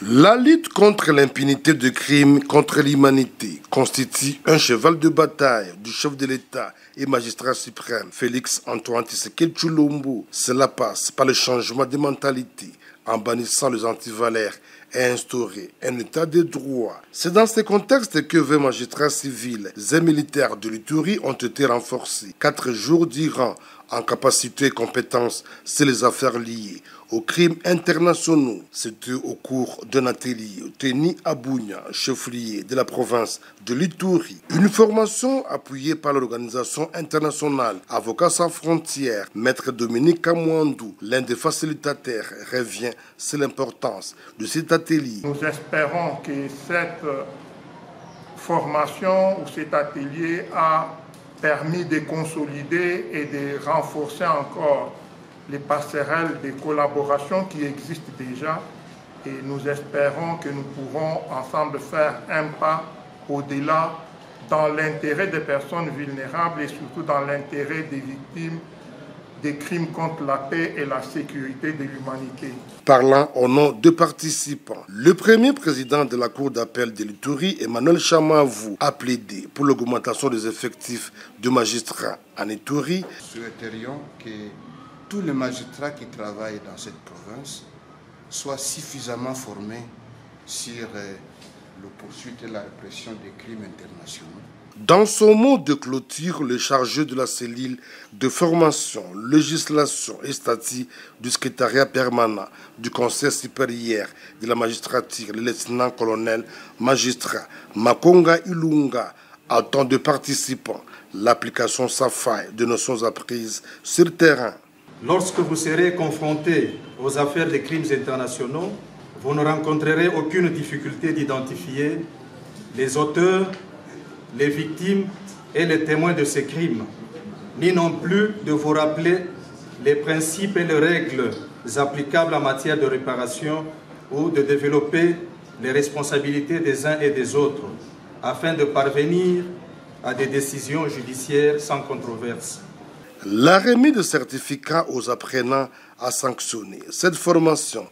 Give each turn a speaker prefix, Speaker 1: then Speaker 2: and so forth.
Speaker 1: La lutte contre l'impunité de crimes contre l'humanité constitue un cheval de bataille du chef de l'État et magistrat suprême Félix Antoine Tshisekedi Tshilombo. Cela passe par le changement de mentalité en bannissant les antivaleurs et instaurer un état de droit. C'est dans ce contexte que 20 magistrats civils et militaires de l'Ituri ont été renforcés 4 jours durant en capacité et compétence sur les affaires liées aux crimes internationaux. C'était au cours d'un atelier tenu à Bunia, chef-lieu de la province de l'Ituri. Une formation appuyée par l'organisation internationale Avocats sans frontières. Maître Dominique Kamwandou, l'un des facilitateurs, revient sur l'importance de cet atelier.
Speaker 2: Nous espérons que cette formation ou cet atelier a permis de consolider et de renforcer encore les passerelles de collaboration qui existent déjà, et nous espérons que nous pourrons ensemble faire un pas au-delà dans l'intérêt des personnes vulnérables et surtout dans l'intérêt des victimes des crimes contre la paix et la sécurité de l'humanité.
Speaker 1: Parlant au nom de participants, le premier président de la Cour d'appel de l'Ituri, Emmanuel Chamavou, a plaidé pour l'augmentation des effectifs de magistrats en Ituri.
Speaker 3: Nous souhaiterions que tous les magistrats qui travaillent dans cette province soient suffisamment formés sur la poursuite et la répression des crimes internationaux.
Speaker 1: Dans son mot de clôture, le chargé de la cellule de formation, législation et statut du secrétariat permanent du Conseil supérieur de la magistrature, le lieutenant-colonel magistrat Makonga Ilunga, attend de participants l'application sans faille de notions apprises sur terrain.
Speaker 4: Lorsque vous serez confronté aux affaires de crimes internationaux, vous ne rencontrerez aucune difficulté d'identifier les auteurs, les victimes et les témoins de ces crimes, ni non plus de vous rappeler les principes et les règles applicables en matière de réparation ou de développer les responsabilités des uns et des autres, afin de parvenir à des décisions judiciaires sans controverse.
Speaker 1: La remise de certificats aux apprenants a sanctionné cette formation